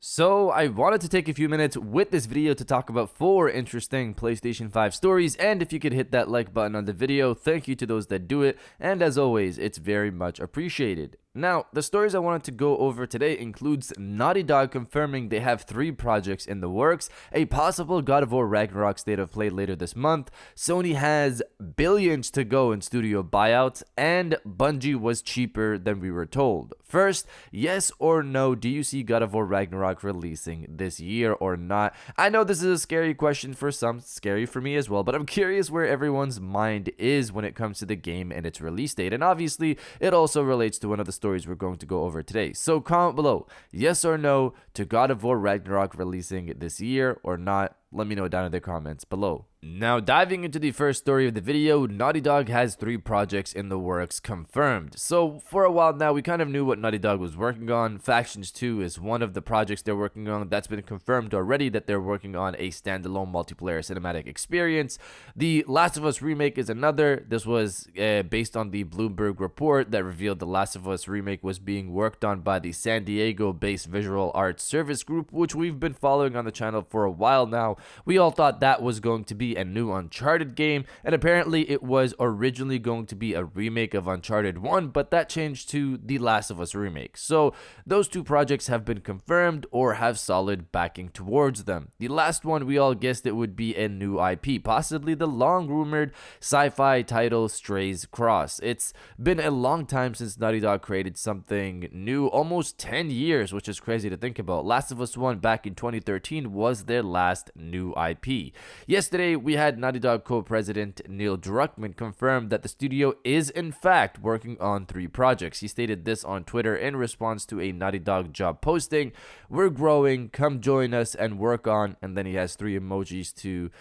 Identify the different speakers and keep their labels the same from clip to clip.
Speaker 1: So I wanted to take a few minutes with this video to talk about 4 interesting PlayStation 5 stories, and if you could hit that like button on the video, thank you to those that do it, and as always, it's very much appreciated. Now, the stories I wanted to go over today includes Naughty Dog confirming they have 3 projects in the works, a possible God of War Ragnarok state of play later this month, Sony has billions to go in studio buyouts, and Bungie was cheaper than we were told. First, yes or no, do you see God of War Ragnarok releasing this year or not? I know this is a scary question for some, scary for me as well, but I'm curious where everyone's mind is when it comes to the game and its release date, and obviously it also relates to one of the stories we're going to go over today. So comment below, yes or no to God of War Ragnarok releasing this year or not. Let me know down in the comments below. Now, diving into the first story of the video, Naughty Dog has 3 projects in the works confirmed. So for a while now, we kind of knew what Naughty Dog was working on. Factions 2 is one of the projects they're working on. That's been confirmed already that they're working on a standalone multiplayer cinematic experience. The Last of Us remake is another. This was based on the Bloomberg report that revealed the Last of Us remake was being worked on by the San Diego-based visual arts service group, which we've been following on the channel for a while now. We all thought that was going to be a new Uncharted game, and apparently it was originally going to be a remake of Uncharted 1, but that changed to The Last of Us remake. So those 2 projects have been confirmed or have solid backing towards them. The last one, we all guessed it would be a new IP, possibly the long-rumored sci-fi title Strays Cross. It's been a long time since Naughty Dog created something new, almost 10 years, which is crazy to think about. Last of Us 1 back in 2013 was their last new IP. Yesterday, we had Naughty Dog co-president Neil Druckmann confirm that the studio is in fact working on 3 projects. He stated this on Twitter in response to a Naughty Dog job posting. We're growing, come join us and work on, and then he has 3 emojis to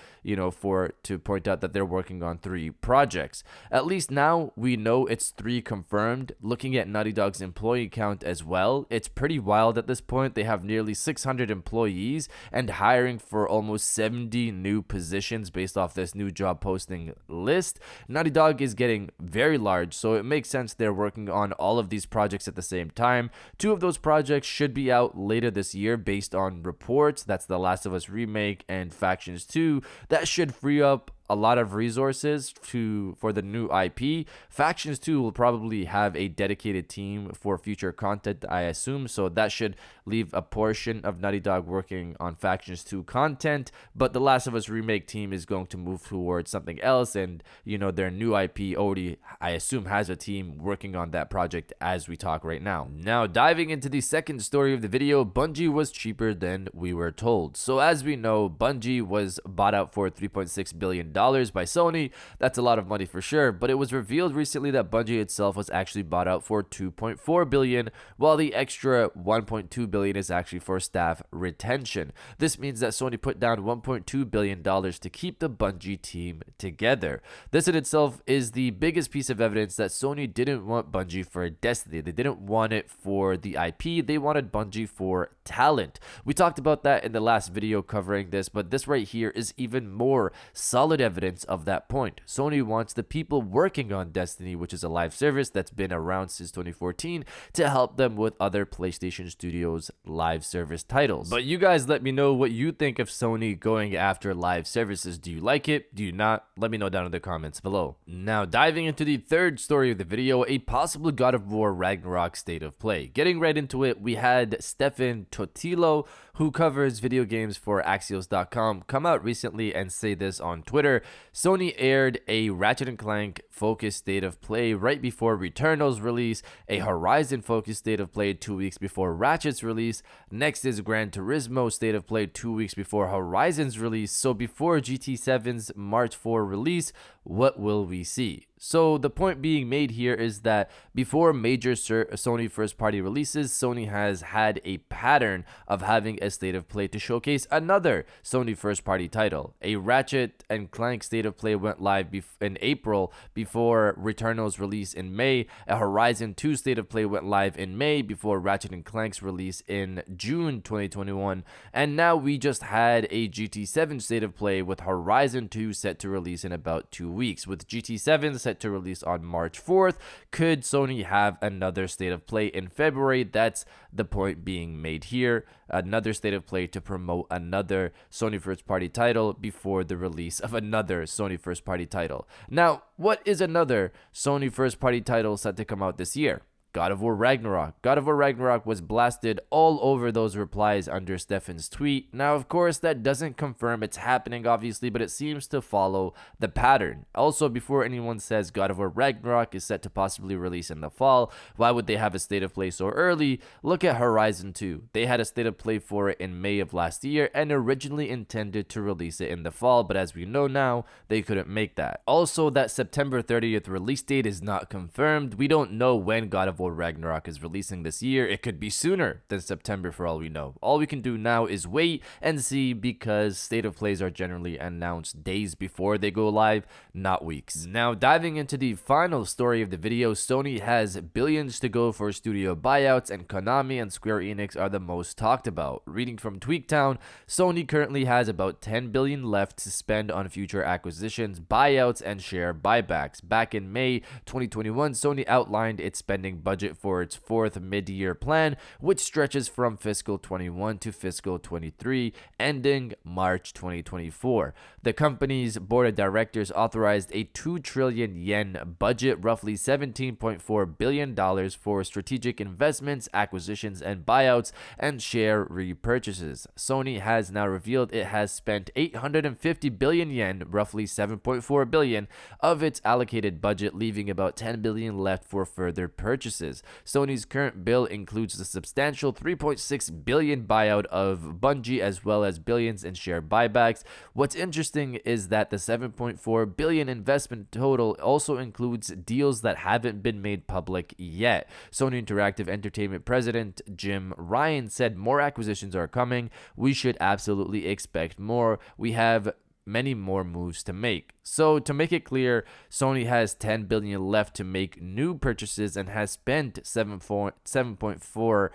Speaker 1: point out that they're working on 3 projects. At least now we know it's 3 confirmed. Looking at Naughty Dog's employee count as well, it's pretty wild at this point. They have nearly 600 employees and hiring for almost 70 new positions based off this new job posting list. Naughty Dog is getting very large, so it makes sense they're working on all of these projects at the same time. 2 of those projects should be out later this year based on reports. That's The Last of Us remake and Factions 2. That should free up a lot of resources for the new IP. Factions 2 will probably have a dedicated team for future content, I assume, so that should leave a portion of Naughty Dog working on Factions 2 content, but the Last of Us remake team is going to move towards something else, and their new IP already, I assume, has a team working on that project as we talk right now. Now, diving into the second story of the video, Bungie was cheaper than we were told. So as we know, Bungie was bought out for $3.6 billion by Sony. That's a lot of money for sure, but it was revealed recently that Bungie itself was actually bought out for $2.4 billion, while the extra $1.2 billion is actually for staff retention. This means that Sony put down $1.2 billion to keep the Bungie team together. This in itself is the biggest piece of evidence that Sony didn't want Bungie for Destiny. They didn't want it for the IP, they wanted Bungie for talent. We talked about that in the last video covering this, but this right here is even more solid evidence of that point. Sony wants the people working on Destiny, which is a live service that's been around since 2014, to help them with other PlayStation Studios live service titles. But you guys let me know what you think of Sony going after live services. Do you like it? Do you not? Let me know down in the comments below. Now, diving into the third story of the video, a possible God of War Ragnarok state of play. Getting right into it, we had Stefan Totilo, who covers video games for Axios.com, come out recently and say this on Twitter. Sony aired a Ratchet & Clank focused state of play right before Returnal's release, a Horizon focused state of play 2 weeks before Ratchet's release. Next is Gran Turismo state of play 2 weeks before Horizon's release. So before GT7's March 4 release, what will we see? So the point being made here is that before major Sony first-party releases, Sony has had a pattern of having a state of play to showcase another Sony first-party title. A Ratchet and Clank state of play went live in April before Returnal's release in May. A Horizon 2 state of play went live in May before Ratchet and Clank's release in June 2021. And now we just had a GT7 state of play with Horizon 2 set to release in about 2 weeks. With GT7 set to release on March 4th, could Sony have another State of Play in February? That's the point being made here. Another State of Play to promote another Sony first-party title before the release of another Sony first-party title. Now, what is another Sony first-party title set to come out this year? God of War Ragnarok. God of War Ragnarok was blasted all over those replies under Stefan's tweet. Now, of course, that doesn't confirm it's happening, obviously, but it seems to follow the pattern. Also, before anyone says God of War Ragnarok is set to possibly release in the fall, why would they have a State of Play so early? Look at Horizon 2. They had a State of Play for it in May of last year and originally intended to release it in the fall, but as we know now, they couldn't make that. Also, that September 30th release date is not confirmed. We don't know when God of War Ragnarok is releasing this year. It could be sooner than September for all we know. All we can do now is wait and see, because State of Plays are generally announced days before they go live, not weeks. Now, diving into the final story of the video, Sony has billions to go for studio buyouts, and Konami and Square Enix are the most talked about. Reading from Tweaktown, Sony currently has about 10 billion left to spend on future acquisitions, buyouts, and share buybacks. Back in May 2021, Sony outlined its spending budget for its fourth mid-year plan, which stretches from fiscal 21 to fiscal 23, ending March 2024. The company's board of directors authorized a 2 trillion yen budget, roughly $17.4 billion, for strategic investments, acquisitions and buyouts, and share repurchases. Sony has now revealed it has spent 850 billion yen, roughly 7.4 billion, of its allocated budget, leaving about 10 billion left for further purchases. Sony's current bill includes the substantial 3.6 billion buyout of Bungie, as well as billions in share buybacks. What's interesting is that the 7.4 billion investment total also includes deals that haven't been made public yet. Sony Interactive Entertainment president Jim Ryan said more acquisitions are coming. We should absolutely expect more. We have many more moves to make. So to make it clear, Sony has 10 billion left to make new purchases and has spent 7.4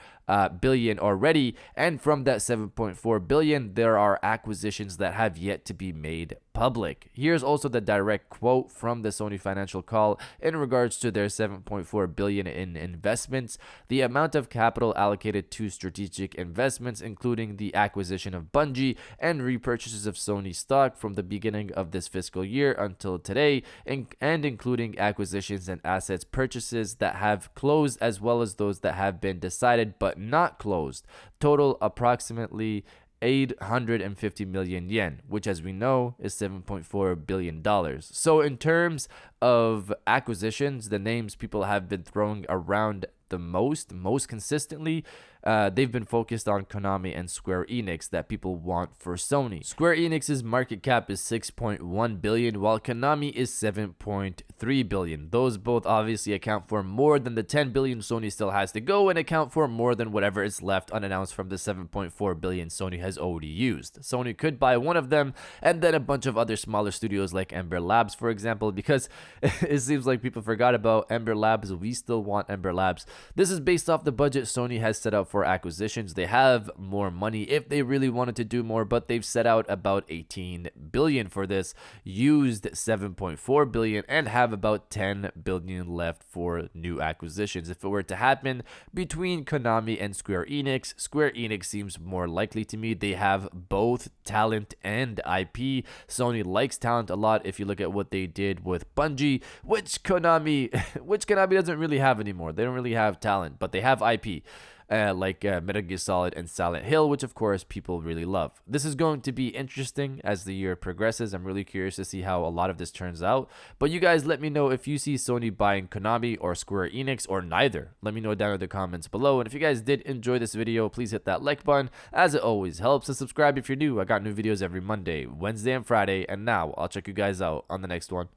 Speaker 1: billion already, and from that 7.4 billion there are acquisitions that have yet to be made public. Here's also the direct quote from the Sony financial call in regards to their 7.4 billion in investments. The amount of capital allocated to strategic investments, including the acquisition of Bungie and repurchases of Sony stock from the beginning of this fiscal year until today, and including acquisitions and assets purchases that have closed as well as those that have been decided but not closed, total approximately 850 million yen, which as we know is $7.4 billion. So in terms of acquisitions, the names people have been throwing around the most consistently, they've been focused on Konami and Square Enix that people want for Sony. Square Enix's market cap is 6.1 billion, while Konami is 7.3 billion. Those both obviously account for more than the 10 billion Sony still has to go, and account for more than whatever is left unannounced from the 7.4 billion Sony has already used. Sony could buy one of them and then a bunch of other smaller studios like Ember Labs, for example, because it seems like people forgot about Ember Labs. We still want Ember Labs. This is based off the budget Sony has set out for acquisitions. They have more money if they really wanted to do more, but they've set out about 18 billion for this, used 7.4 billion, and have about 10 billion left for new acquisitions. If it were to happen between Konami and Square Enix seems more likely to me. They have both talent and IP. Sony likes talent a lot. If you look at what they did with Bungie, which Konami doesn't really have anymore. They don't really have talent, but they have IP. Like Metal Gear Solid and Silent Hill, which of course people really love. This is going to be interesting as the year progresses. I'm really curious to see how a lot of this turns out. But you guys let me know if you see Sony buying Konami or Square Enix or neither. Let me know down in the comments below. And if you guys did enjoy this video, please hit that like button, as it always helps. And subscribe if you're new. I got new videos every Monday, Wednesday, and Friday. And now I'll check you guys out on the next one.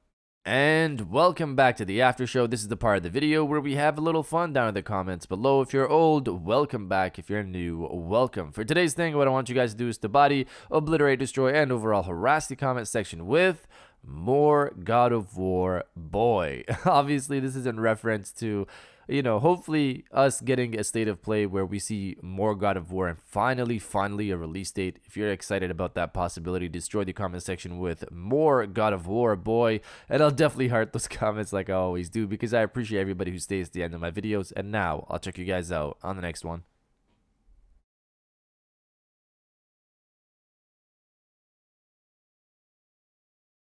Speaker 1: And welcome back to the after show. This is the part of the video where we have a little fun down in the comments below. If you're old, welcome back. If you're new, welcome. For today's thing, what I want you guys to do is to body, obliterate, destroy, and overall harass the comment section with more God of War boy. Obviously, this is in reference to hopefully us getting a state of play where we see more God of War and finally a release date. If you're excited about that possibility, destroy the comment section with more God of War, boy. And I'll definitely heart those comments like I always do, because I appreciate everybody who stays at the end of my videos. And now I'll check you guys out on the next one.